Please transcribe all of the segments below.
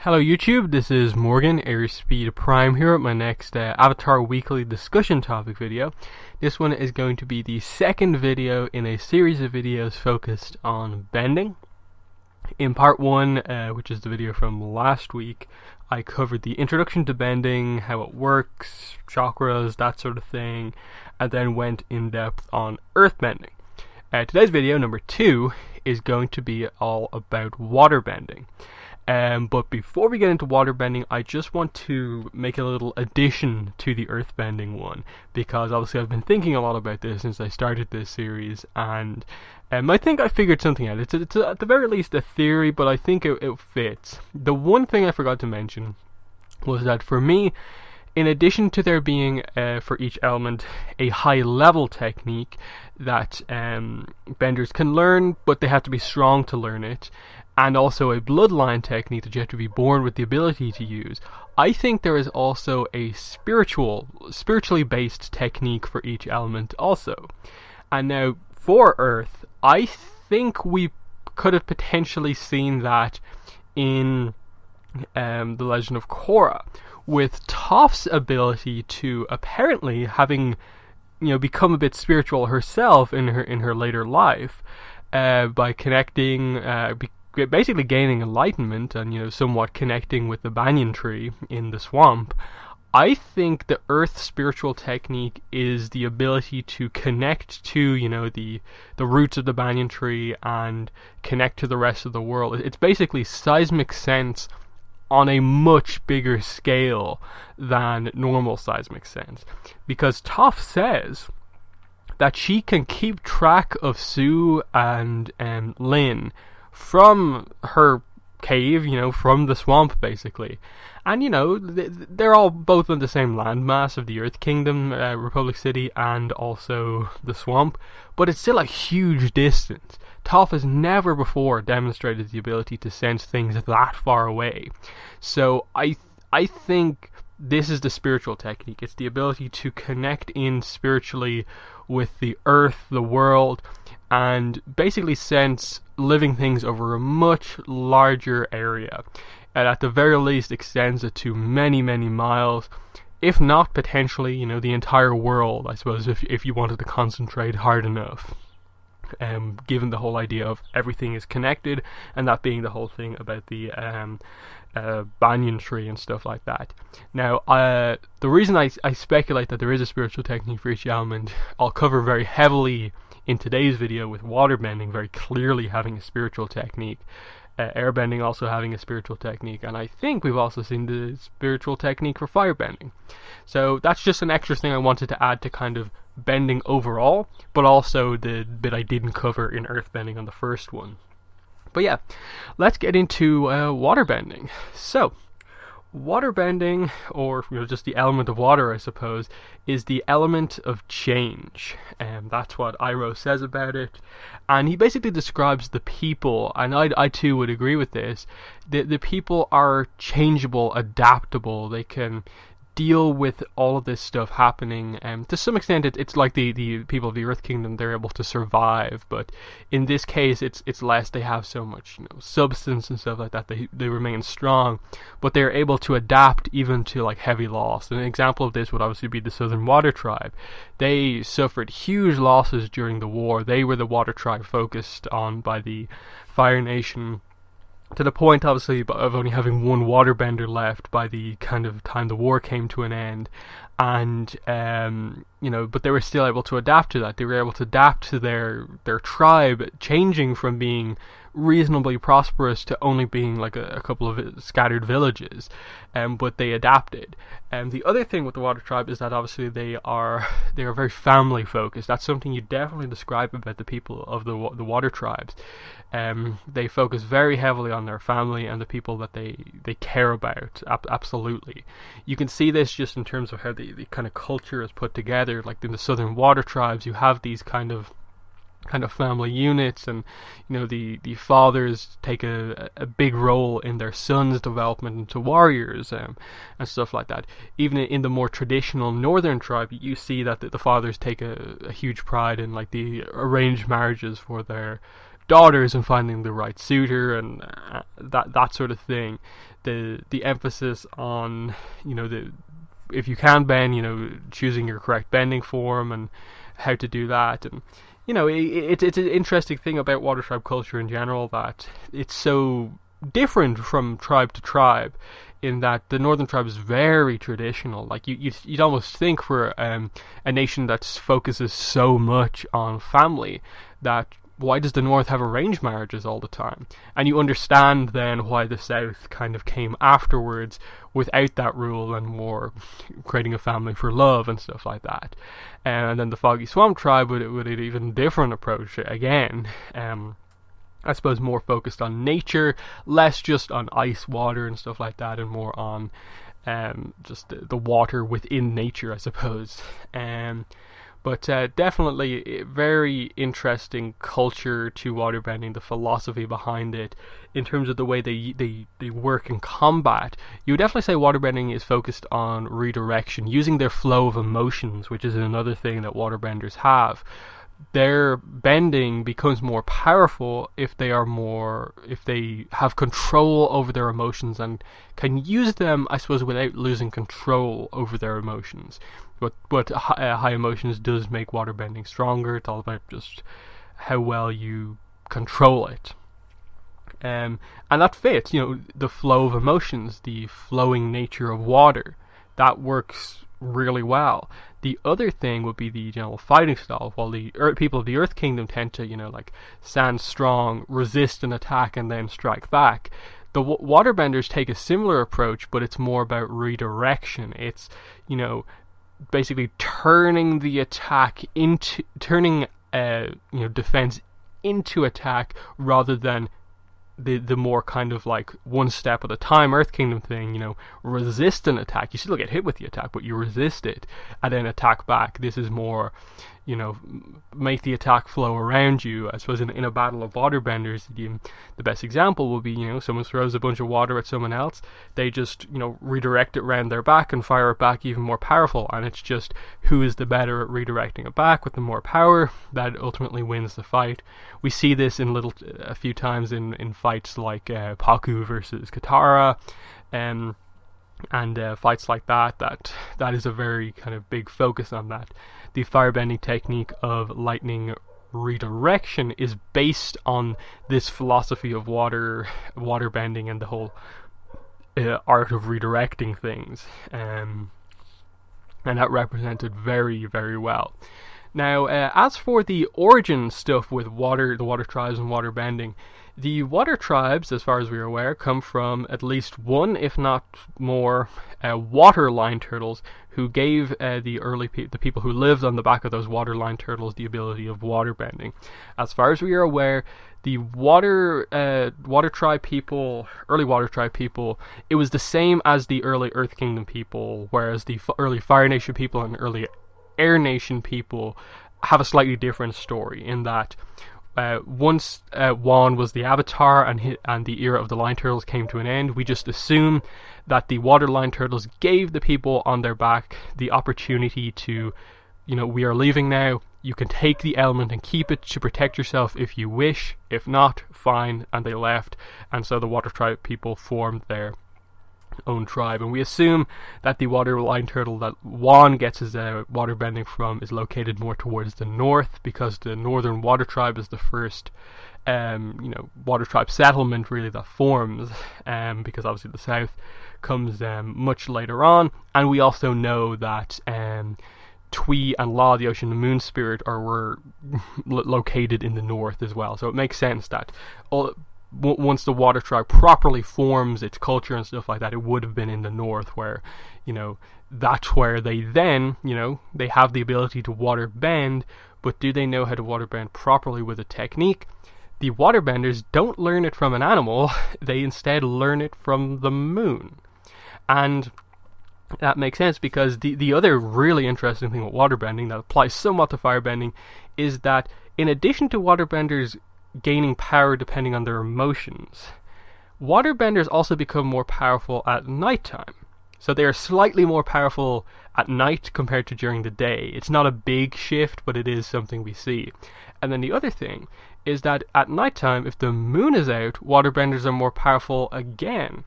Hello YouTube, this is Morgan, Airspeed Prime here at my next Avatar Weekly discussion topic video. This one is going to be the second video in a series of videos focused on bending. In part 1, which is the video from last week, I covered the introduction to bending, how it works, chakras, that sort of thing, and then went in depth on earthbending. Today's video, number 2, is going to be all about waterbending. But before we get into waterbending, I just want to make a little addition to the earthbending one, because obviously I've been thinking a lot about this since I started this series, and I think I figured something out. It's at the very least a theory, but I think it fits. The one thing I forgot to mention was that for me, in addition to there being, for each element, a high-level technique that benders can learn, but they have to be strong to learn it, and also a bloodline technique that you have to be born with the ability to use, I think there is also a spiritually based technique for each element also. And now, for Earth, I think we could have potentially seen that in The Legend of Korra, with Toph's ability to apparently having, become a bit spiritual herself in her later life, by connecting, basically gaining enlightenment and somewhat connecting with the banyan tree in the swamp. I think the earth spiritual technique is the ability to connect to the roots of the banyan tree and connect to the rest of the world. It's basically seismic sense on a much bigger scale than normal seismic sense, because Toph says that she can keep track of Sue and Lin from her cave, from the swamp, basically. And, they're all both on the same landmass of the Earth Kingdom, Republic City, and also the swamp, but it's still a huge distance. Toph has never before demonstrated the ability to sense things that far away. So I think this is the spiritual technique. It's the ability to connect in spiritually with the earth, the world, and basically sense living things over a much larger area, and at the very least extends it to many, many miles, if not potentially, the entire world, I suppose, if you wanted to concentrate hard enough. Given the whole idea of everything is connected, and that being the whole thing about the banyan tree and stuff like that. Now, the reason I speculate that there is a spiritual technique for each element, I'll cover very heavily in today's video, with waterbending very clearly having a spiritual technique, airbending also having a spiritual technique, and I think we've also seen the spiritual technique for firebending. So that's just an extra thing I wanted to add to kind of bending overall, but also the bit I didn't cover in earthbending on the first one. But yeah, let's get into waterbending. So, waterbending, or just the element of water, I suppose, is the element of change, and that's what Iroh says about it. And he basically describes the people, and I too would agree with this. The people are changeable, adaptable. They can deal with all of this stuff happening, and to some extent it's like the people of the Earth Kingdom, they're able to survive, but in this case it's less. They have so much substance and stuff like that, they remain strong, but they're able to adapt even to like heavy loss. And an example of this would obviously be the Southern Water Tribe. They suffered huge losses during the war. They were the water tribe focused on by the Fire Nation, to the point, obviously, of only having one waterbender left by the kind of time the war came to an end. And, but they were still able to adapt to that. They were able to adapt to their tribe, changing from being reasonably prosperous to only being like a couple of scattered villages. But they adapted. And the other thing with the water tribe is that obviously they are very family focused. That's something you definitely describe about the people of the water tribes. They focus very heavily on their family and the people that they care about. Absolutely. You can see this just in terms of how the kind of culture is put together. Like in the Southern Water Tribes, you have these kind of family units, and the fathers take a big role in their sons' development into warriors, and stuff like that. Even in the more traditional Northern tribe, you see that the fathers take a huge pride in like the arranged marriages for their daughters and finding the right suitor and that sort of thing. The emphasis on, if you can bend, choosing your correct bending form and how to do that. And it's an interesting thing about water tribe culture in general, that it's so different from tribe to tribe, in that the northern tribe is very traditional. Like you'd almost think, for a nation that focuses so much on family, that why does the north have arranged marriages all the time? And you understand then why the south kind of came afterwards without that rule and more creating a family for love and stuff like that. And then the Foggy Swamp tribe with an even different approach again. I suppose more focused on nature, less just on ice, water and stuff like that, and more on just the water within nature, I suppose. But definitely a very interesting culture to waterbending, the philosophy behind it, in terms of the way they work in combat. You would definitely say waterbending is focused on redirection, using their flow of emotions, which is another thing that waterbenders have. Their bending becomes more powerful if they have control over their emotions and can use them, I suppose, without losing control over their emotions. But high emotions does make waterbending stronger. It's all about just how well you control it. And that fits, the flow of emotions, the flowing nature of water. That works really well. The other thing would be the general fighting style. While the people of the Earth Kingdom tend to, stand strong, resist an attack, and then strike back, the waterbenders take a similar approach, but it's more about redirection. It's, basically turning the attack into, defense into attack, rather than the more kind of like one step at a time Earth Kingdom thing, resist an attack. You still get hit with the attack, but you resist it and then attack back. This is more, make the attack flow around you. I suppose in a battle of waterbenders, the best example will be, someone throws a bunch of water at someone else. They just, redirect it around their back and fire it back even more powerful. And it's just who is the better at redirecting it back with the more power that ultimately wins the fight. We see this a few times in fights like Paku versus Katara, and fights like that is a very kind of big focus on that. The firebending technique of lightning redirection is based on this philosophy of waterbending and the whole art of redirecting things, and that represented very, very well. Now, as for the origin stuff with the water tribes and waterbending, the water tribes, as far as we are aware, come from at least one, if not more, water line turtles who gave the people who lived on the back of those water line turtles the ability of waterbending. As far as we are aware, the water tribe people, early water tribe people, it was the same as the early Earth Kingdom people, whereas the early Fire Nation people and early Air Nation people have a slightly different story, in that once Juan was the Avatar and the era of the Line Turtles came to an end, we just assume that the Water Line Turtles gave the people on their back the opportunity to, we are leaving now, you can take the element and keep it to protect yourself if you wish, if not, fine, and they left, and so the Water Tribe people formed their own tribe. And we assume that the water line turtle that Juan gets his water bending from is located more towards the north, because the northern water tribe is the first water tribe settlement really that forms, because obviously the south comes much later on. And we also know that Twee and La, the ocean and moon spirit, were located in the north as well, so it makes sense that once the water tribe properly forms its culture and stuff like that, it would have been in the north, where, that's where they then, they have the ability to water bend, but do they know how to water bend properly with a technique? The waterbenders don't learn it from an animal, they instead learn it from the moon. And that makes sense, because the other really interesting thing with waterbending that applies somewhat to firebending is that in addition to waterbenders gaining power depending on their emotions, waterbenders also become more powerful at nighttime. So they are slightly more powerful at night compared to during the day. It's not a big shift, but it is something we see. And then the other thing is that at nighttime, if the moon is out, waterbenders are more powerful again.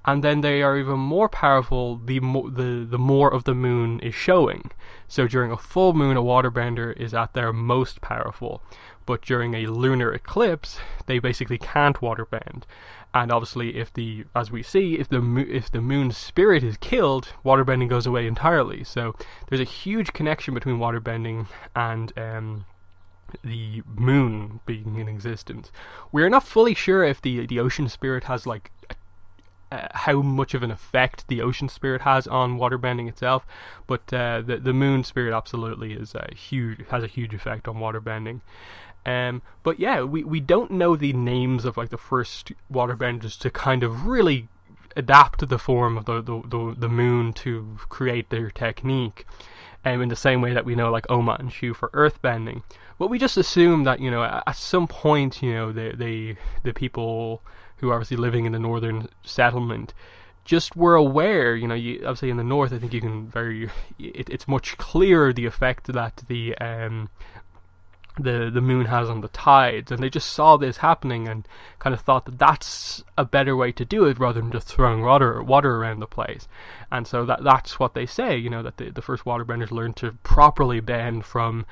And then they are even more powerful the more of the moon is showing. So during a full moon, a waterbender is at their most powerful. But during a lunar eclipse, they basically can't waterbend. And obviously, if the moon's spirit is killed, waterbending goes away entirely. So there's a huge connection between waterbending and the moon being in existence. We're not fully sure if the ocean spirit has like how much of an effect the ocean spirit has on waterbending itself, but the moon spirit absolutely has a huge effect on waterbending. But yeah, we don't know the names of like the first waterbenders to kind of really adapt to the form of the moon to create their technique. In the same way that we know like Oma and Shu for earthbending. But we just assume that, you know, at some point, you know, the people who are obviously living in the northern settlement just were aware, you know, obviously in the north, I think you can it's much clearer the effect that the moon has on the tides, and they just saw this happening and kind of thought that that's a better way to do it rather than just throwing water around the place. And so that's what they say, you know, that the first waterbenders learned to properly bend from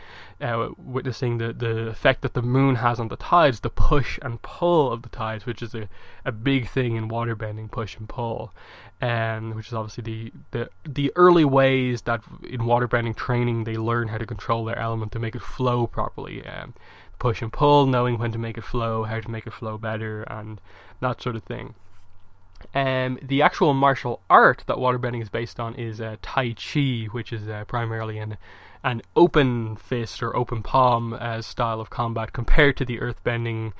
witnessing the effect that the moon has on the tides, the push and pull of the tides, which is a big thing in waterbending, push and pull. Which is obviously the early ways that in waterbending training they learn how to control their element to make it flow properly. Push and pull, knowing when to make it flow, how to make it flow better, and that sort of thing. The actual martial art that waterbending is based on is Tai Chi, which is primarily an open fist or open palm style of combat compared to the earthbending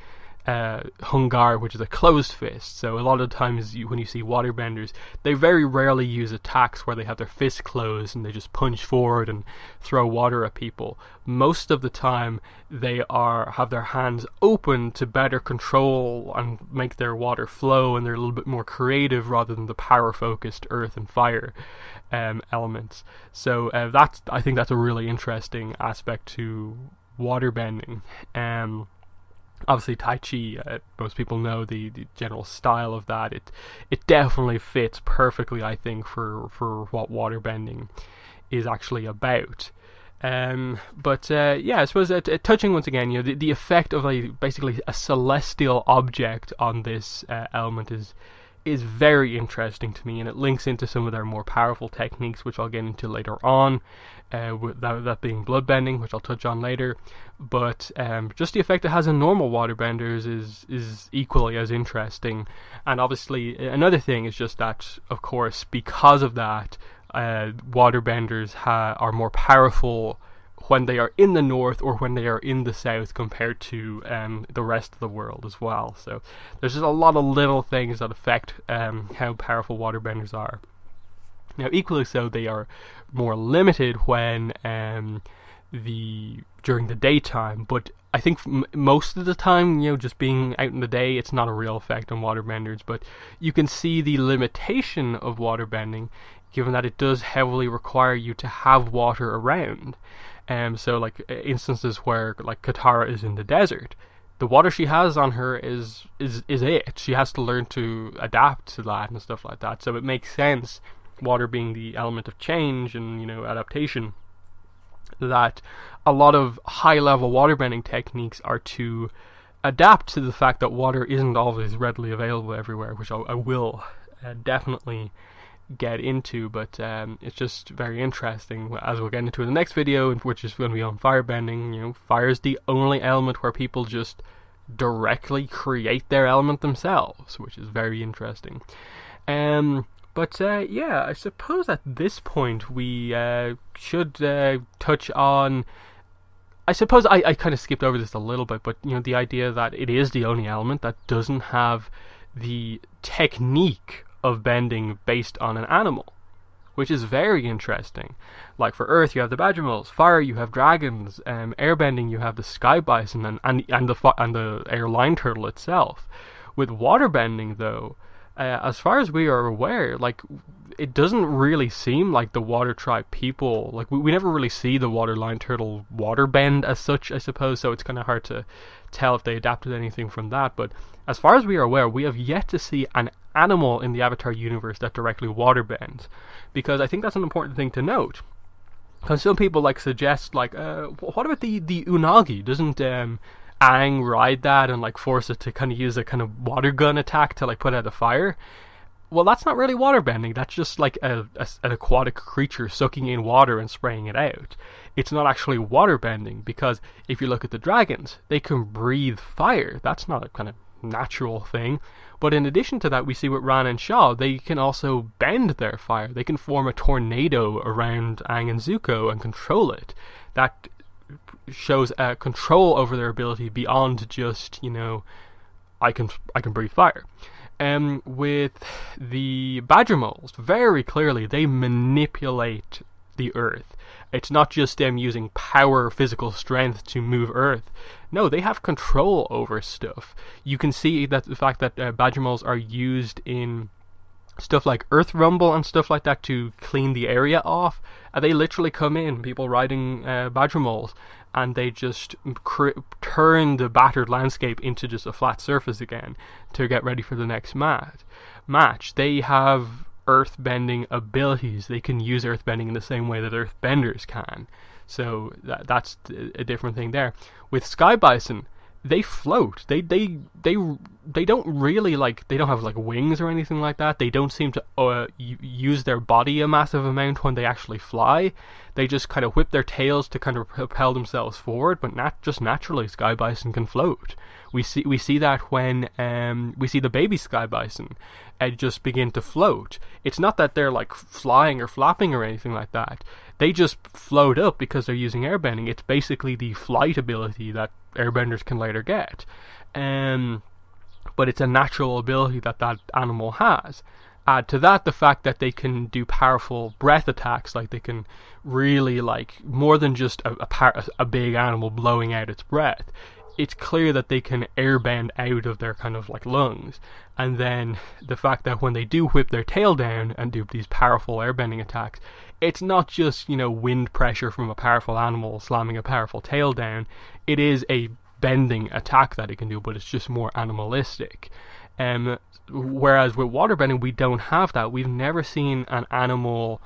Hungar, which is a closed fist. So a lot of times when you see waterbenders, they very rarely use attacks where they have their fists closed and they just punch forward and throw water at people. Most of the time they have their hands open to better control and make their water flow, and they're a little bit more creative rather than the power focused earth and fire elements. So I think that's a really interesting aspect to waterbending. Obviously Tai Chi, most people know the general style of that. It definitely fits perfectly, I think, for what waterbending is actually about. But I suppose touching once again, you know, the effect of basically a celestial object on this element is very interesting to me, and it links into some of their more powerful techniques, which I'll get into later on, with that being bloodbending, which I'll touch on later. But just the effect it has on normal waterbenders is equally as interesting. And obviously another thing is just that, of course, because of that, waterbenders are more powerful when they are in the north or when they are in the south compared to the rest of the world as well. So there's just a lot of little things that affect how powerful waterbenders are. Now, equally so, they are more limited when during the daytime, but I think most of the time, you know, just being out in the day, it's not a real effect on waterbenders. But you can see the limitation of waterbending, given that it does heavily require you to have water around. So like instances where like Katara is in the desert, the water she has on her is it. She has to learn to adapt to that and stuff like that. So it makes sense, water being the element of change and, you know, adaptation, that a lot of high-level waterbending techniques are to adapt to the fact that water isn't always readily available everywhere, which I will definitely get into. But it's just very interesting, as we'll get into in the next video, which is going to be on firebending. You know, fire is the only element where people just directly create their element themselves, which is very interesting. But I suppose at this point we should touch on, I suppose I kind of skipped over this a little bit, but, you know, the idea that it is the only element that doesn't have the technique of bending based on an animal, which is very interesting. Like for Earth, you have the badger moles; fire, you have dragons; airbending, you have the sky bison and the air line turtle itself. With waterbending, though, as far as we are aware, like it doesn't really seem like the water tribe people, like we never really see the water lion turtle waterbend as such, I suppose, so it's kind of hard to tell if they adapted anything from that. But as far as we are aware, we have yet to see an animal in the Avatar universe that directly waterbends, because I think that's an important thing to note. Because some people like suggest, like, what about the unagi? Doesn't Aang ride that and like force it to kind of use a kind of water gun attack to like put out a fire? Well, that's not really waterbending. That's just like an aquatic creature sucking in water and spraying it out. It's not actually waterbending, because if you look at the dragons, they can breathe fire. That's not a kind of natural thing. But in addition to that, we see with Ran and Shaw, they can also bend their fire. They can form a tornado around Aang and Zuko and control it. That shows control over their ability beyond just, I can breathe fire. With the badger moles, very clearly they manipulate the earth. It's not just them using power, physical strength to move earth. No, they have control over stuff. You can see that the fact that badger moles are used in stuff like earth rumble and stuff like that to clean the area off. They literally come in, people riding badger moles, and they just turn the battered landscape into just a flat surface again to get ready for the next match. They have earthbending abilities. They can use earthbending in the same way that earthbenders can. So that's a different thing there. With sky bison, they float. They don't really they don't have like wings or anything like that. They don't seem to use their body a massive amount when they actually fly. They just kind of whip their tails to kind of propel themselves forward, but just naturally sky bison can float. We see that when we see the baby sky bison just begin to float. It's not that they're like flying or flapping or anything like that. They just float up because they're using airbending. It's basically the flight ability that airbenders can later get. But it's a natural ability that animal has. Add to that the fact that they can do powerful breath attacks, like they can really, like, more than just a big animal blowing out its breath. It's clear that they can airbend out of their kind of like lungs. And then the fact that when they do whip their tail down and do these powerful airbending attacks, it's not just, wind pressure from a powerful animal slamming a powerful tail down. It is a bending attack that it can do, but it's just more animalistic. Whereas with waterbending, we don't have that. We've never seen an animal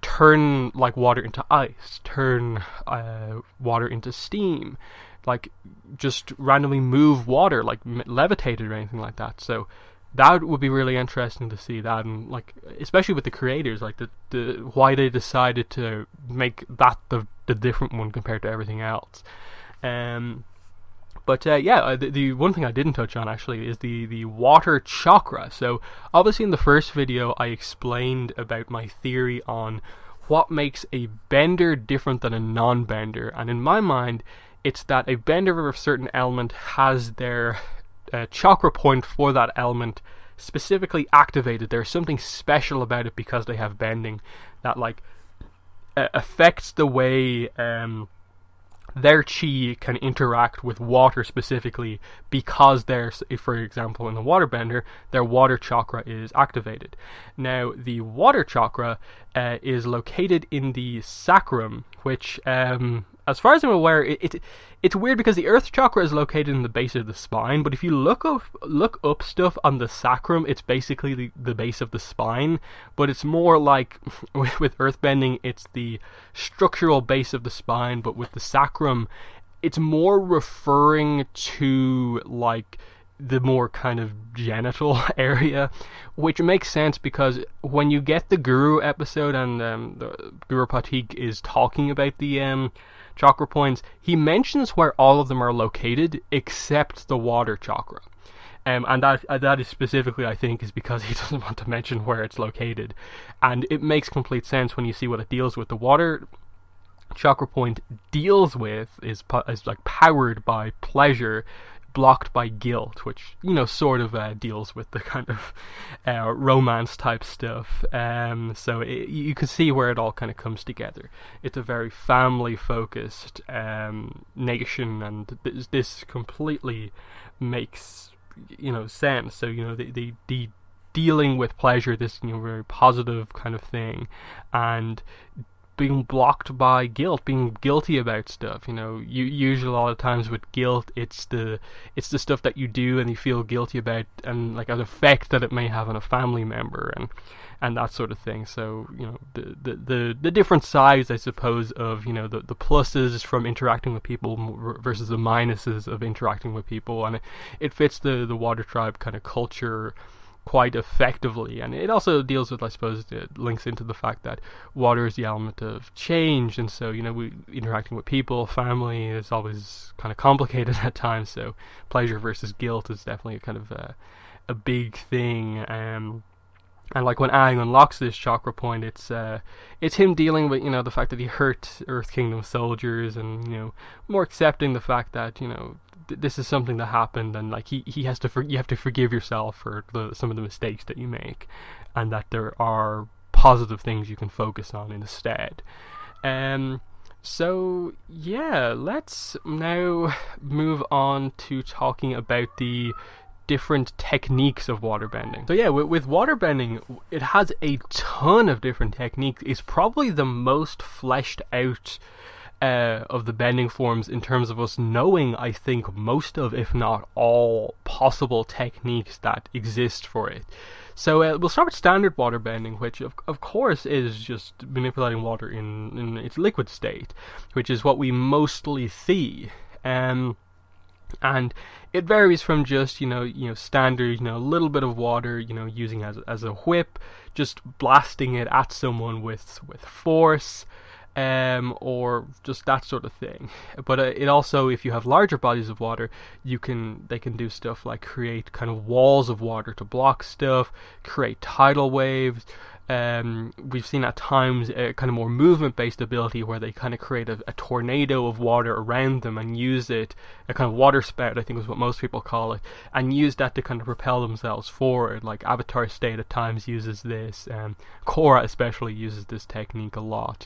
turn like water into ice, turn water into steam, like just randomly move water, like levitate it or anything like that. So that would be really interesting to see that, and like especially with the creators, like the why they decided to make that the different one compared to everything else. But the one thing I didn't touch on actually is the water chakra. So obviously in the first video I explained about my theory on what makes a bender different than a non-bender, and in my mind it's that a bender of a certain element has their chakra point for that element specifically activated. There's something special about it because they have bending that like affects the way their chi can interact with water specifically, because for example in the waterbender, their water chakra is activated. Now the water chakra is located in the sacrum, which as far as I'm aware, it's weird because the earth chakra is located in the base of the spine, but if you look up stuff on the sacrum, it's basically the base of the spine, but it's more like, with earthbending, it's the structural base of the spine, but with the sacrum, it's more referring to, like, the more kind of genital area, which makes sense because when you get the Guru episode and the Guru Patik is talking about the chakra points, he mentions where all of them are located except the water chakra, and that is specifically, I think, is because he doesn't want to mention where it's located, and it makes complete sense when you see what it deals with. The water chakra point deals with is like powered by pleasure, blocked by guilt, which sort of deals with the kind of romance type stuff. So you can see where it all kind of comes together. It's a very family focused nation, and this completely makes sense. So the dealing with pleasure, this very positive kind of thing, and being blocked by guilt, being guilty about stuff. Usually a lot of times with guilt, it's the stuff that you do and you feel guilty about, and like an effect that it may have on a family member and that sort of thing. So the different sides, I suppose, of the pluses from interacting with people versus the minuses of interacting with people, and it fits the water tribe kind of culture quite effectively. And it also deals with, I suppose, it links into the fact that water is the element of change, and so we interacting with people, family is always kind of complicated at times, so pleasure versus guilt is definitely kind of a big thing. And like when Aang unlocks this chakra point, it's him dealing with the fact that he hurt Earth Kingdom soldiers, and more accepting the fact that this is something that happened, and like you have to forgive yourself for some of the mistakes that you make, and that there are positive things you can focus on instead. So yeah, let's now move on to talking about the different techniques of waterbending. So yeah, with waterbending, it has a ton of different techniques. It's probably the most fleshed out of the bending forms in terms of us knowing, I think, most of, if not all, possible techniques that exist for it. So we'll start with standard waterbending, which of course is just manipulating water in its liquid state, which is what we mostly see. And it varies from just standard a little bit of water using as a whip, just blasting it at someone with force, or just that sort of thing. But it also, if you have larger bodies of water, they can do stuff like create kind of walls of water to block stuff, create tidal waves. We've seen at times a kind of more movement-based ability where they kind of create a tornado of water around them and use it, a kind of water spout, I think is what most people call it, and use that to kind of propel themselves forward. Like Avatar State at times uses this, Korra especially uses this technique a lot.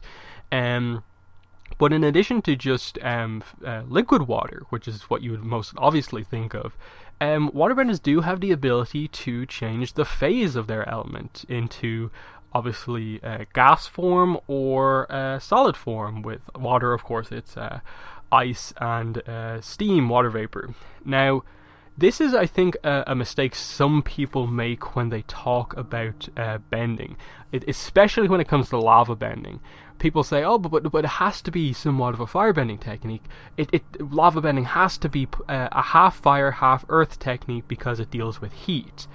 But in addition to just liquid water, which is what you would most obviously think of, waterbenders do have the ability to change the phase of their element into obviously gas form or solid form. With water, of course, it's ice and steam, water vapor. Now, this is, I think, a mistake some people make when they talk about bending, especially when it comes to lava bending. People say, oh, but it has to be somewhat of a firebending technique. Lava bending has to be a half fire, half earth technique because it deals with heat.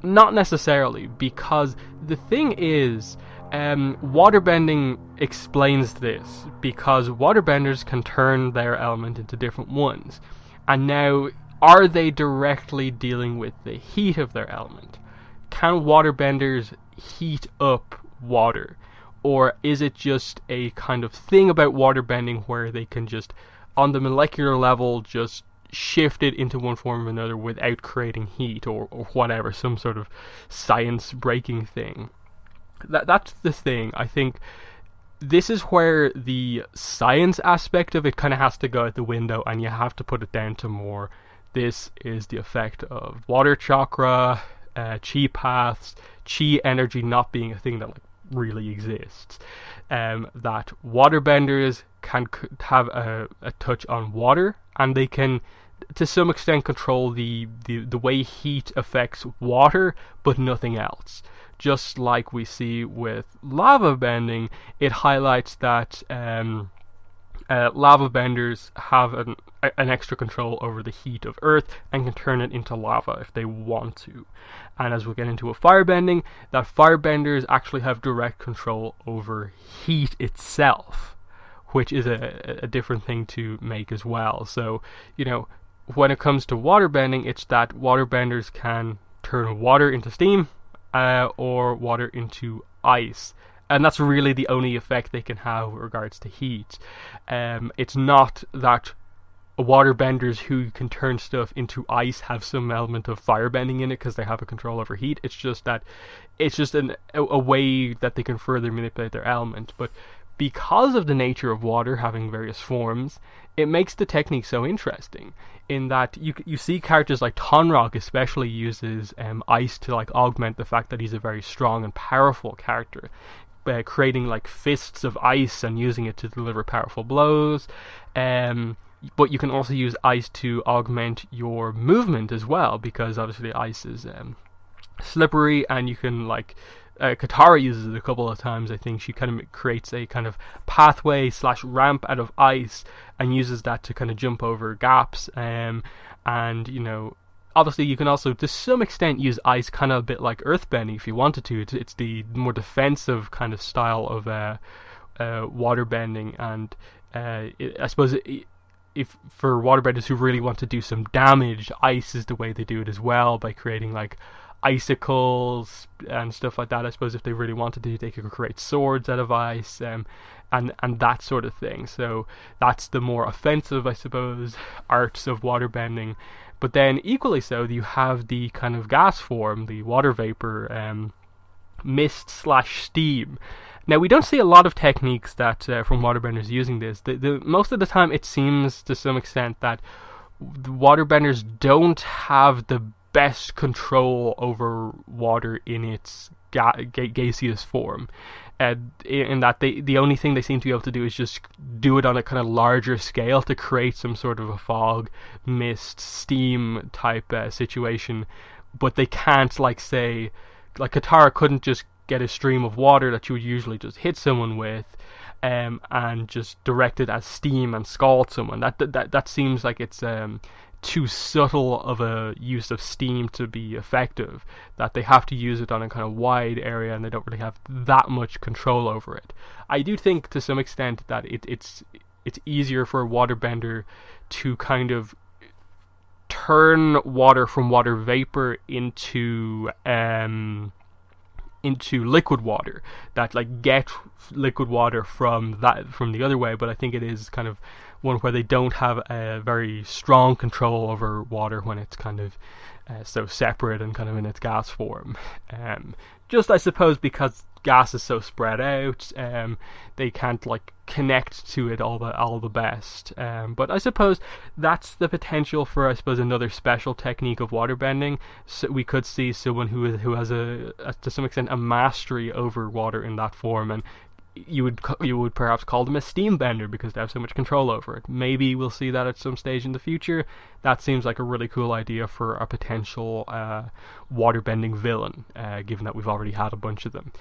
Not necessarily, because the thing is, waterbending explains this, because waterbenders can turn their element into different ones. And now, are they directly dealing with the heat of their element? Can waterbenders heat up water? Or is it just a kind of thing about waterbending where they can just, on the molecular level, just shift it into one form or another without creating heat or whatever, some sort of science-breaking thing? That's the thing. I think this is where the science aspect of it kind of has to go out the window, and you have to put it down to more, this is the effect of water chakra, chi paths, chi energy not being a thing that really exists. That waterbenders can have a touch on water, and they can to some extent control the way heat affects water, but nothing else. Just like we see with lava bending, it highlights that lava benders have an extra control over the heat of Earth and can turn it into lava if they want to. And as we get into a firebending, that firebenders actually have direct control over heat itself, which is a different thing to make as well. So, when it comes to waterbending, it's that waterbenders can turn water into steam or water into ice. And that's really the only effect they can have with regards to heat. It's not that waterbenders who can turn stuff into ice have some element of firebending in it because they have a control over heat. It's just that it's just a way that they can further manipulate their element. But because of the nature of water having various forms, it makes the technique so interesting in that you see characters like Tonrock especially uses ice to like augment the fact that he's a very strong and powerful character, creating like fists of ice and using it to deliver powerful blows. But you can also use ice to augment your movement as well, because obviously ice is slippery, and you can like Katara uses it a couple of times. I think she kind of creates a kind of pathway / ramp out of ice and uses that to kind of jump over gaps. And you know, obviously you can also to some extent use ice kind of a bit like earthbending if you wanted to. It's the more defensive kind of style of waterbending, and I suppose if for waterbenders who really want to do some damage, ice is the way they do it as well, by creating like icicles and stuff like that. I suppose if they really wanted to, they could create swords out of ice, and that sort of thing. So that's the more offensive, I suppose, arts of waterbending. But then equally so, you have the kind of gas form, the water vapor, mist / steam. Now, we don't see a lot of techniques that from waterbenders using this. The most of the time, it seems to some extent that the waterbenders don't have the best control over water in its gaseous form, in that the only thing they seem to be able to do is just do it on a kind of larger scale to create some sort of a fog, mist, steam type situation. But they can't, like, say, like Katara couldn't just get a stream of water that you would usually just hit someone with, and just direct it as steam and scald someone. That seems like it's too subtle of a use of steam to be effective, that they have to use it on a kind of wide area and they don't really have that much control over it. I do think to some extent that it's easier for a waterbender to kind of turn water from water vapor into liquid water, that like get liquid water from the other way. But I think it is kind of one where they don't have a very strong control over water when it's kind of so separate and kind of in its gas form. Just I suppose because gas is so spread out, they can't like connect to it all the best. But I suppose that's the potential for, I suppose, another special technique of waterbending. So we could see someone who has to some extent a mastery over water in that form, and you would perhaps call them a steam bender because they have so much control over it. Maybe we'll see that at some stage in the future. That seems like a really cool idea for a potential waterbending villain, given that we've already had a bunch of them.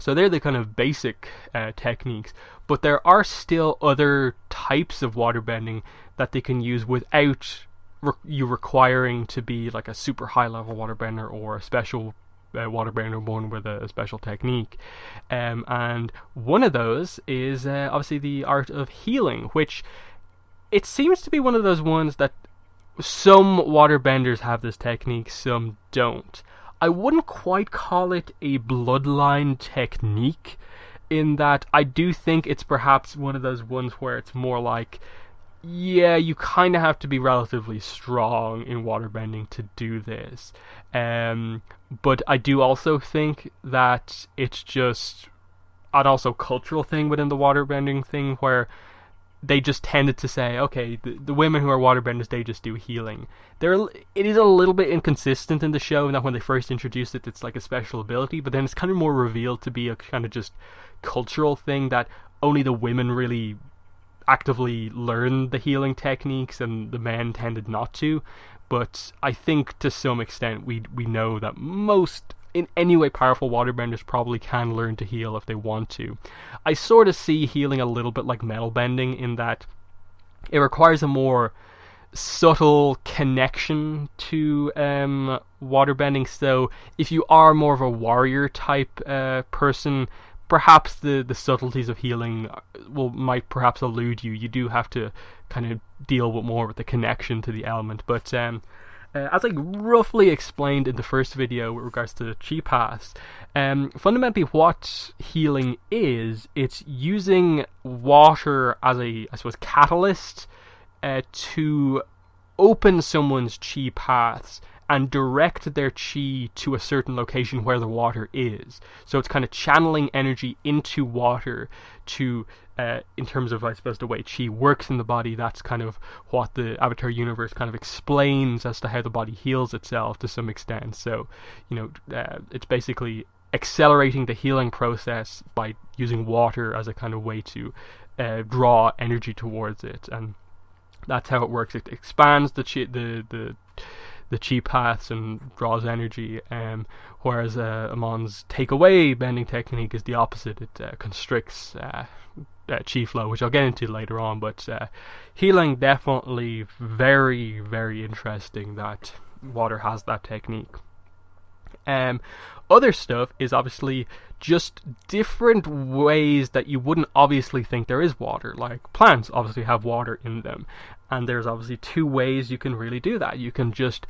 So they're the kind of basic techniques, but there are still other types of waterbending that they can use without you requiring to be like a super high level waterbender or a special waterbender born with a special technique. And one of those is obviously the art of healing, which it seems to be one of those ones that some waterbenders have this technique, some don't. I wouldn't quite call it a bloodline technique, in that I do think it's perhaps one of those ones where it's more like, yeah, you kind of have to be relatively strong in waterbending to do this. But I do also think that it's just an also cultural thing within the waterbending thing, where they just tended to say, okay, the women who are waterbenders, they just do healing. It is a little bit inconsistent in the show, in that when they first introduced it, it's like a special ability, but then it's kind of more revealed to be a kind of just cultural thing, that only the women really actively learn the healing techniques and the men tended not to. But I think to some extent we know that most, in any way, powerful waterbenders probably can learn to heal if they want to. I sort of see healing a little bit like metal bending, in that it requires a more subtle connection to waterbending. So if you are more of a warrior type person, perhaps the subtleties of healing might perhaps elude you. You do have to kind of deal more with the connection to the element. But as I roughly explained in the first video with regards to the chi paths, fundamentally what healing is, it's using water as a, I suppose, catalyst to open someone's chi paths and direct their chi to a certain location where the water is. So it's kind of channeling energy into water to, in terms of, I suppose, the way chi works in the body. That's kind of what the Avatar universe kind of explains as to how the body heals itself to some extent. So, it's basically accelerating the healing process by using water as a kind of way to draw energy towards it, and that's how it works. It expands the chi, the chi paths, and draws energy, whereas Amon's take away bending technique is the opposite. It constricts chi flow, which I'll get into later on. But healing, definitely very, very interesting that water has that technique. Other stuff is obviously just different ways that you wouldn't obviously think there is water. Like plants obviously have water in them, and there's obviously two ways you can really do that. You can just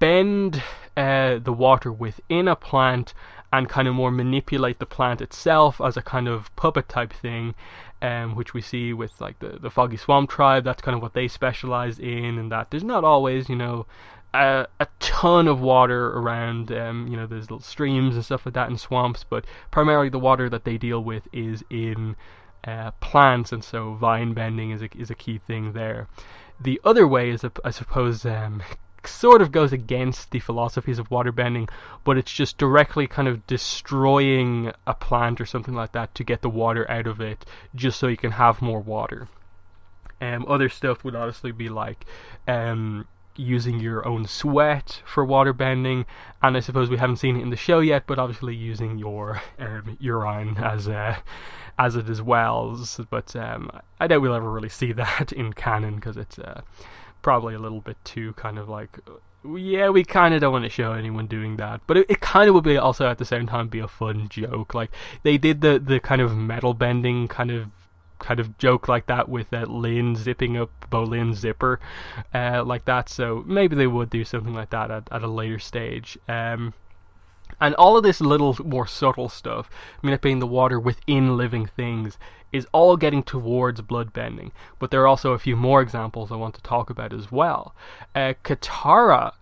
bend the water within a plant and kind of more manipulate the plant itself as a kind of puppet type thing, which we see with like the Foggy Swamp tribe. That's kind of what they specialize in, and that there's not always, a ton of water around. There's little streams and stuff like that in swamps, but primarily the water that they deal with is in plants, and so vine bending is a key thing there. The other way is, I suppose, sort of goes against the philosophies of waterbending, but it's just directly kind of destroying a plant or something like that to get the water out of it, just so you can have more water. Other stuff would honestly be like using your own sweat for waterbending, and I suppose we haven't seen it in the show yet, but obviously using your urine as it as well. But I doubt we'll ever really see that in canon, because it's probably a little bit too kind of like, yeah, we kind of don't want to show anyone doing that. But it kind of would be also at the same time be a fun joke. Like they did the kind of metal bending kind of joke like that with Lynn zipping up Bolin's zipper like that. So maybe they would do something like that at a later stage. And all of this little more subtle stuff, manipulating the water within living things, is all getting towards bloodbending. But there are also a few more examples I want to talk about as well. Katara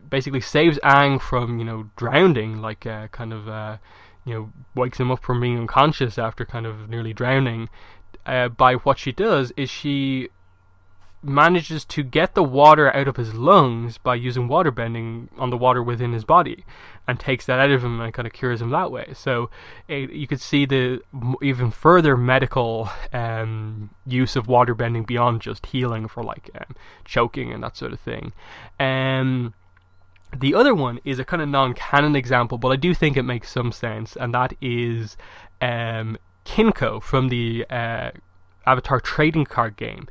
basically saves Aang from, drowning, like wakes him up from being unconscious after kind of nearly drowning. By what she does is she manages to get the water out of his lungs by using waterbending on the water within his body, and takes that out of him and kind of cures him that way. So you could see the even further medical use of waterbending beyond just healing for like choking and that sort of thing. The other one is a kind of non-canon example, but I do think it makes some sense, and that is Kinko from the Avatar trading card game.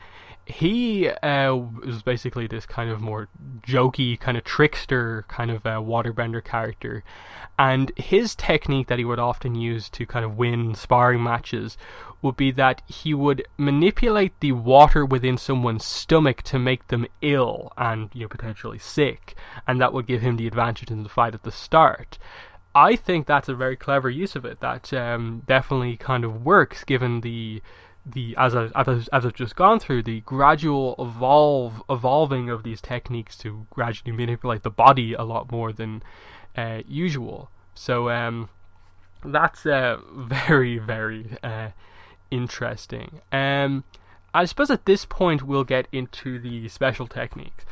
He was basically this kind of more jokey, kind of trickster, kind of waterbender character, and his technique that he would often use to kind of win sparring matches would be that he would manipulate the water within someone's stomach to make them ill and potentially sick, and that would give him the advantage in the fight at the start. I think that's a very clever use of it. That definitely kind of works, given the as I've just gone through, the gradual evolving of these techniques to gradually manipulate the body a lot more than usual. So that's very, very interesting. I suppose at this point we'll get into the special techniques.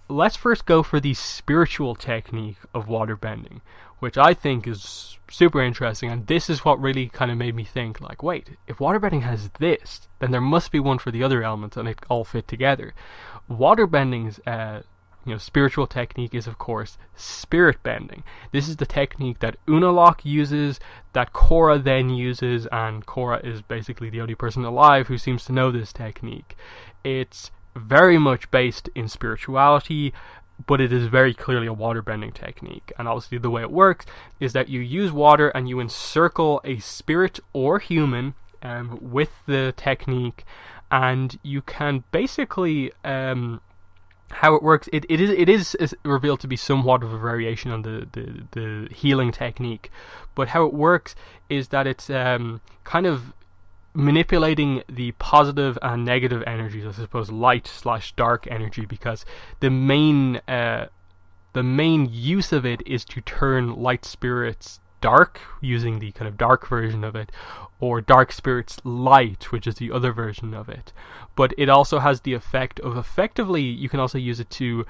Let's first go for the spiritual technique of waterbending, which I think is super interesting, and this is what really kind of made me think, like, wait, if waterbending has this, then there must be one for the other elements, and it all fit together. Waterbending's spiritual technique is, of course, spirit bending. This is the technique that Unalaq uses, that Korra then uses, and Korra is basically the only person alive who seems to know this technique. It's very much based in spirituality, but it is very clearly a waterbending technique. And obviously the way it works is that you use water and you encircle a spirit or human with the technique, and you can basically how it works, it is revealed to be somewhat of a variation on the healing technique, but how it works is that it's kind of manipulating the positive and negative energies, I suppose light / dark energy, because the main the main use of it is to turn light spirits dark, using the kind of dark version of it, or dark spirits light, which is the other version of it. But it also has the effect of, effectively, you can also use it to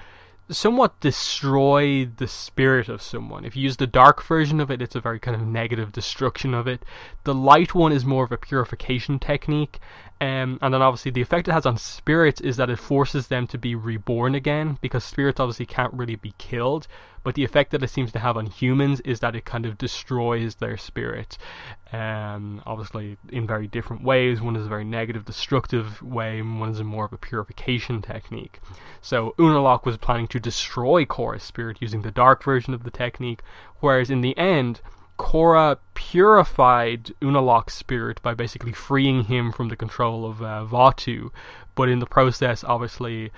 somewhat destroy the spirit of someone. If you use the dark version of it, it's a very kind of negative destruction of it. The light one is more of a purification technique. And then obviously the effect it has on spirits is that it forces them to be reborn again, because spirits obviously can't really be killed. But the effect that it seems to have on humans is that it kind of destroys their spirit. Obviously in very different ways. One is a very negative, destructive way, and one is a more of a purification technique. So Unalaq was planning to destroy Korra's spirit using the dark version of the technique, whereas in the end, Korra purified Unalaq's spirit by basically freeing him from the control of Vaatu, but in the process, obviously,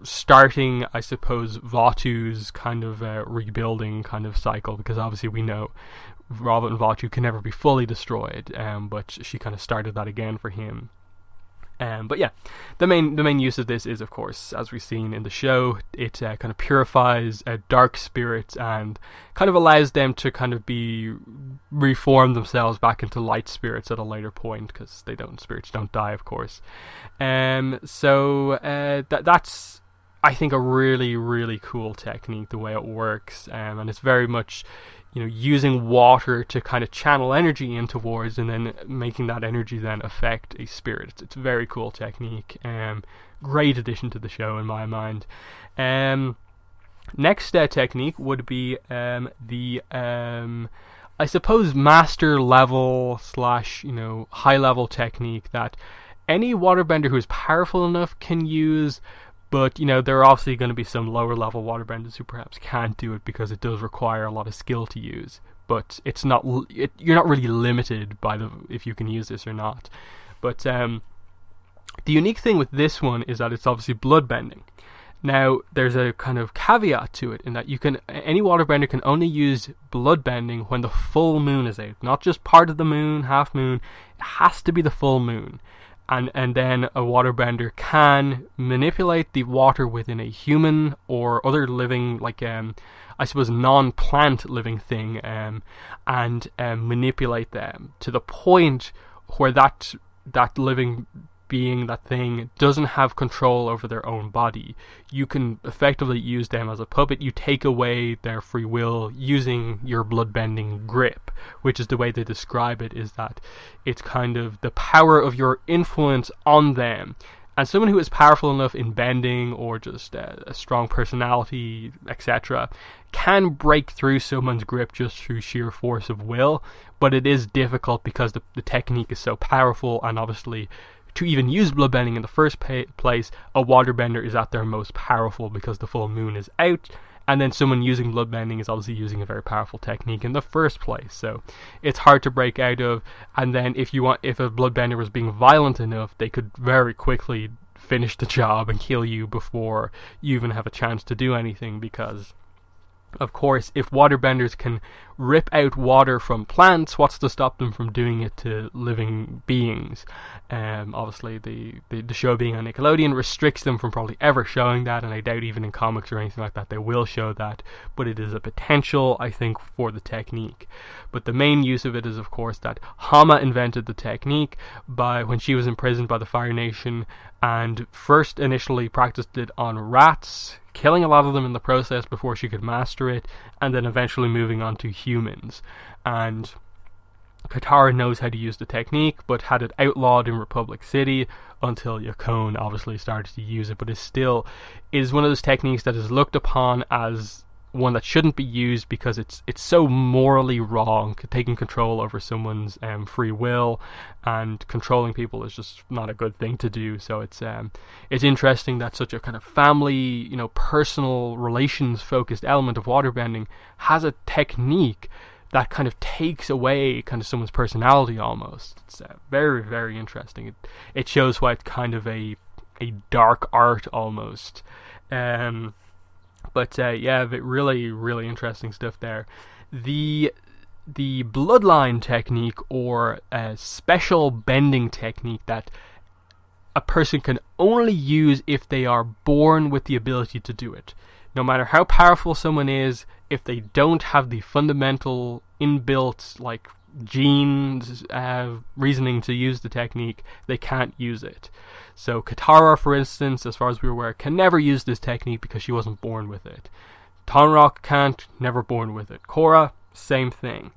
starting, I suppose, Vaatu's kind of rebuilding kind of cycle, because obviously we know Robert and Vaatu can never be fully destroyed, but she kind of started that again for him. But yeah, the main use of this is, of course, as we've seen in the show, it kind of purifies dark spirits and kind of allows them to kind of reform themselves back into light spirits at a later point, because spirits don't die, of course. So that's, I think, a really, really cool technique, the way it works, and it's very much, using water to kind of channel energy in towards, and then making that energy then affect a spirit. It's a very cool technique. Great addition to the show in my mind. Next technique would be the I suppose master level / high level technique that any waterbender who is powerful enough can use. But, there are obviously going to be some lower level waterbenders who perhaps can't do it, because it does require a lot of skill to use. But it's not, you're not really limited by if you can use this or not. But the unique thing with this one is that it's obviously bloodbending. Now, there's a kind of caveat to it, in that any waterbender can only use bloodbending when the full moon is out. Not just part of the moon, half moon, it has to be the full moon. And then a waterbender can manipulate the water within a human or other living, I suppose, non-plant living thing, and manipulate them to the point where that living being, that thing, doesn't have control over their own body. You can effectively use them as a puppet. You take away their free will using your bloodbending grip, which is the way they describe it, is that it's kind of the power of your influence on them. And someone who is powerful enough in bending, or just a strong personality, etc., can break through someone's grip just through sheer force of will, but it is difficult because the technique is so powerful, and obviously to even use bloodbending in the first place, a waterbender is at their most powerful because the full moon is out, and then someone using bloodbending is obviously using a very powerful technique in the first place, so it's hard to break out of. And then if a bloodbender was being violent enough, they could very quickly finish the job and kill you before you even have a chance to do anything, because of course, if waterbenders can rip out water from plants, what's to stop them from doing it to living beings? Obviously, the show being on Nickelodeon restricts them from probably ever showing that, and I doubt even in comics or anything like that they will show that, but it is a potential, I think, for the technique. But the main use of it is, of course, that Hama invented the technique when she was imprisoned by the Fire Nation, and first initially practiced it on rats, killing a lot of them in the process before she could master it, and then eventually moving on to humans. And Katara knows how to use the technique, but had it outlawed in Republic City until Yakone obviously started to use it, but is one of those techniques that is looked upon as one that shouldn't be used because it's so morally wrong. Taking control over someone's free will and controlling people is just not a good thing to do. So it's interesting that such a kind of family, personal relations focused element of waterbending has a technique that kind of takes away kind of someone's personality almost. It's very, very interesting. It shows why it's kind of a dark art almost. But really, really interesting stuff there. The bloodline technique, or a special bending technique that a person can only use if they are born with the ability to do it. no matter how powerful someone is, if they don't have the fundamental inbuilt like genes reasoning to use the technique, they can't use it. So Katara, for instance, as far as we're aware, can never use this technique because she wasn't born with it. Tonraq can't, never born with it. Korra, same thing.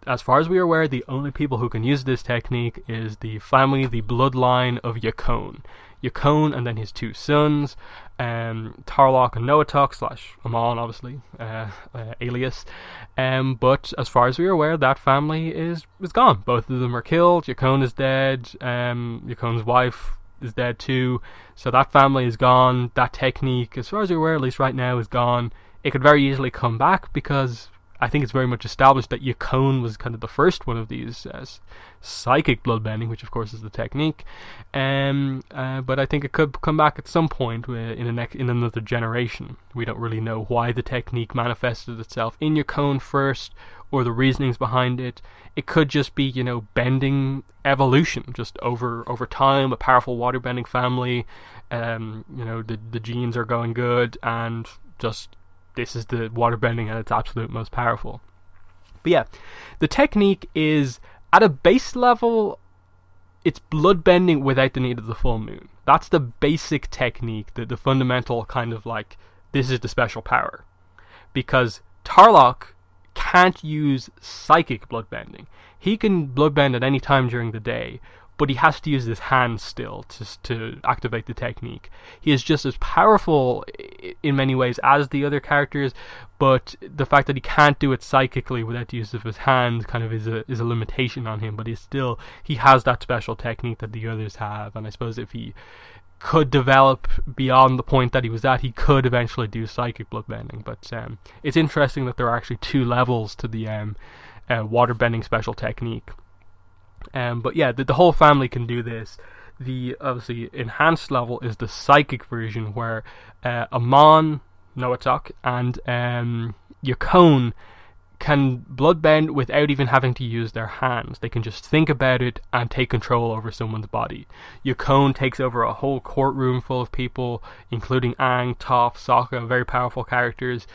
As far as we are aware, the only people who can use this technique is the family, the bloodline of Yakone. Yakone and then his two sons, Tarlok and Noatok / Amon, obviously, alias. But as far as we are aware, that family is gone. Both of them are killed. Yakone is dead. Yakone's wife is dead too. So that family is gone. That technique, as far as we're aware, at least right now, is gone. It could very easily come back because I think it's very much established that Yakone was kind of the first one of these psychic bloodbending, which of course is the technique. But I think it could come back at some point in another generation. We don't really know why the technique manifested itself in Yakone first, or the reasonings behind it. It could just be, bending evolution, just over time, a powerful waterbending family. The genes are going good, and just this is the waterbending at its absolute most powerful. But yeah, the technique is, at a base level, it's bloodbending without the need of the full moon. That's the basic technique, the fundamental kind of like, this is the special power. Because Tarlok can't use psychic bloodbending. He can bloodbend at any time during the day, but he has to use his hands still to activate the technique. He is just as powerful in many ways as the other characters, but the fact that he can't do it psychically without the use of his hands kind of is a limitation on him, but he has that special technique that the others have, and I suppose if he could develop beyond the point that he was at, he could eventually do psychic bloodbending. But it's interesting that there are actually two levels to the waterbending special technique. But yeah, the whole family can do this. The obviously enhanced level is the psychic version, where Amon, Noatok, and Yakone can bloodbend without even having to use their hands. They can just think about it and take control over someone's body. Yakone takes over a whole courtroom full of people, including Aang, Toph, Sokka, very powerful characters.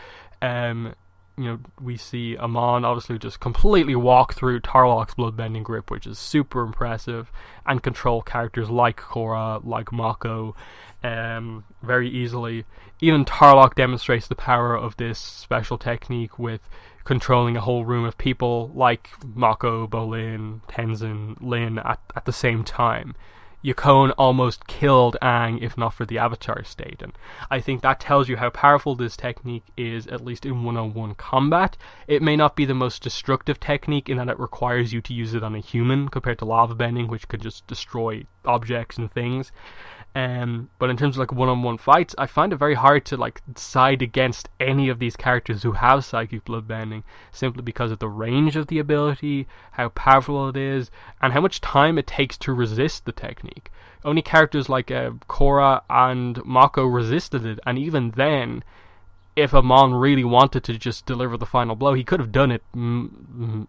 We see Amon obviously just completely walk through Tarlok's bloodbending grip, which is super impressive, and control characters like Korra, like Mako, very easily. Even Tarlok demonstrates the power of this special technique with controlling a whole room of people like Mako, Bolin, Tenzin, Lin at the same time. Yakone almost killed Aang if not for the Avatar state, and I think that tells you how powerful this technique is, at least in one-on-one combat. It may not be the most destructive technique in that it requires you to use it on a human compared to lava bending, which could just destroy objects and things. But in terms of like one-on-one fights, I find it very hard to like side against any of these characters who have psychic bloodbending, simply because of the range of the ability, how powerful it is, and how much time it takes to resist the technique. Only characters like Korra and Mako resisted it, and even then, if Amon really wanted to just deliver the final blow, he could have done it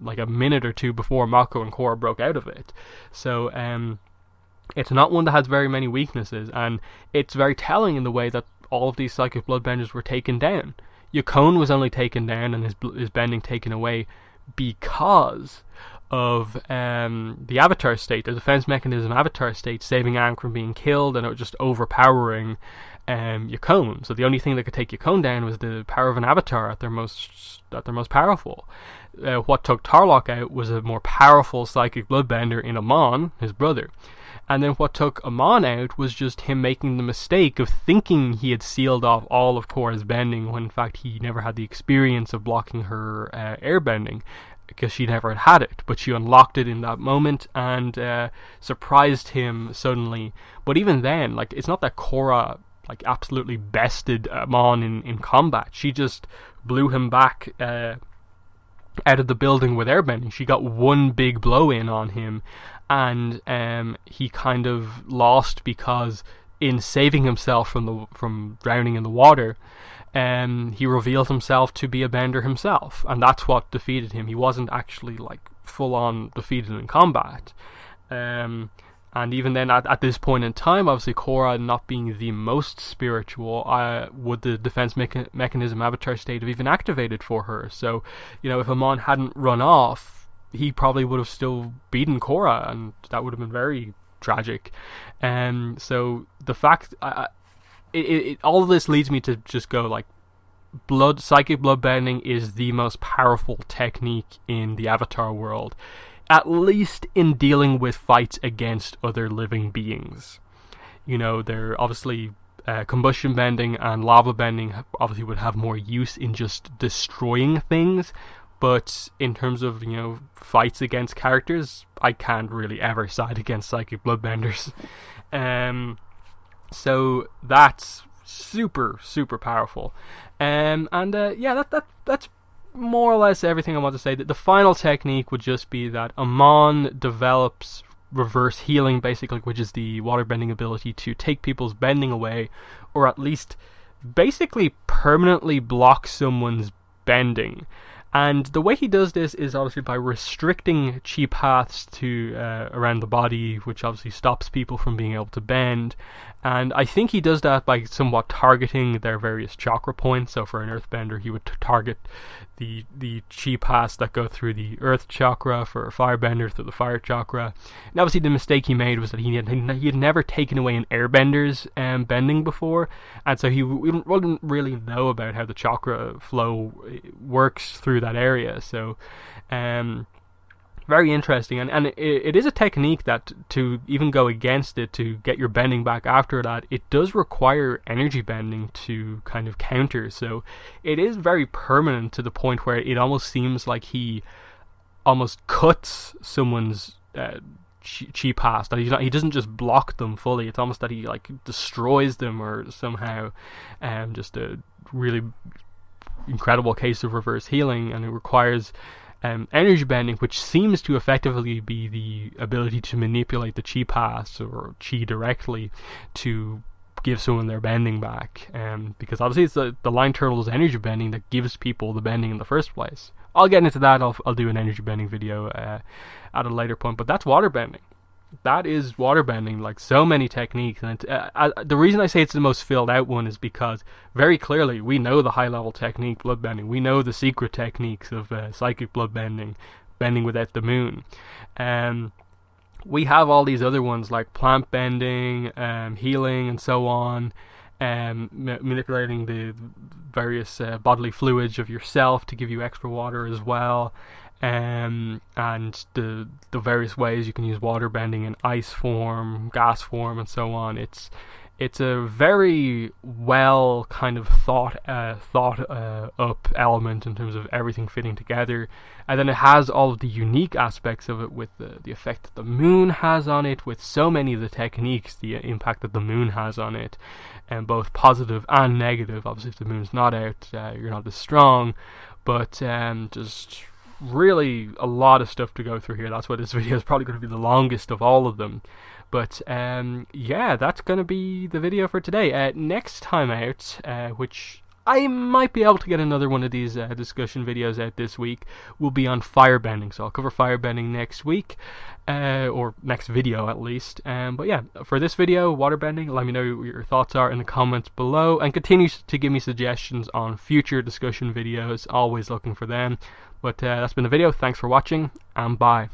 like a minute or two before Mako and Korra broke out of it. So it's not one that has very many weaknesses, and it's very telling in the way that all of these psychic bloodbenders were taken down. Yakone was only taken down and his bending taken away because of the Avatar state, the defense mechanism Avatar state, saving Aang from being killed, and it was just overpowering Yakone. So the only thing that could take Yakone down was the power of an Avatar at their most powerful. What took Tarlok out was a more powerful psychic bloodbender in Amon, his brother. And then what took Amon out was just him making the mistake of thinking he had sealed off all of Korra's bending, when in fact he never had the experience of blocking her airbending, because she never had it. But she unlocked it in that moment and surprised him suddenly. But even then, like, it's not that Korra like absolutely bested Amon in combat. She just blew him back out of the building with airbending. She got one big blow in on him, and he kind of lost because in saving himself from drowning in the water, he revealed himself to be a bender himself, and that's what defeated him. He wasn't actually like full on defeated in combat, and And even then, at this point in time, obviously Korra not being the most spiritual, would the defense mechanism Avatar state have even activated for her? So, you know, if Amon hadn't run off, he probably would have still beaten Korra, and that would have been very tragic. So the fact, all of this leads me to just go like, psychic bloodbending is the most powerful technique in the Avatar world, at least in dealing with fights against other living beings. You know, they're obviously combustion bending and lava bending obviously would have more use in just destroying things, but in terms of, you know, fights against characters, I can't really ever side against psychic bloodbenders. So that's super powerful. Yeah, that's more or less everything I want to say. That the final technique would just be that Amon develops reverse healing, basically, which is the waterbending ability to take people's bending away, or at least basically permanently block someone's bending. And the way he does this is obviously by restricting chi paths to around the body, which obviously stops people from being able to bend. And I think he does that by somewhat targeting their various chakra points. So for an earthbender, he would target the chi paths that go through the earth chakra. For a firebender, through the fire chakra. And obviously the mistake he made was that he had never taken away an airbenders bending before, and so he wouldn't really know about how the chakra flow works through that area. So very interesting, and it is a technique that, to even go against it, to get your bending back after that, it does require energy bending to kind of counter. So it is very permanent, to the point where it almost seems like he almost cuts someone's chi paths, that he doesn't just block them fully. It's almost that he like destroys them, or somehow just a really incredible case of reverse healing. And it requires energy bending, which seems to effectively be the ability to manipulate the chi paths or chi directly to give someone their bending back, because obviously it's the line turtle's energy bending that gives people the bending in the first place. I'll get into that. I'll do an energy bending video at a later point, but that's waterbending. That is waterbending, like so many techniques. And the reason I say it's the most filled out one is because very clearly we know the high level technique bloodbending. We know the secret techniques of psychic bloodbending, bending without the moon. We have all these other ones like plant bending, healing, and so on. Manipulating the various bodily fluids of yourself to give you extra water as well. And the various ways you can use water bending in ice form, gas form, and so on. It's a very well kind of thought up element in terms of everything fitting together, and then it has all of the unique aspects of it, with the effect that the moon has on it, with so many of the techniques, the impact that the moon has on it, and both positive and negative. Obviously, if the moon's not out, you're not as strong, but just really a lot of stuff to go through here. That's why this video is probably going to be the longest of all of them. But yeah, that's going to be the video for today. Next time out, which I might be able to get another one of these discussion videos out this week, will be on firebending. So I'll cover firebending next week, or next video at least. But yeah, for this video, waterbending, let me know what your thoughts are in the comments below, and continue to give me suggestions on future discussion videos. Always looking for them. But that's been the video. Thanks for watching, and bye.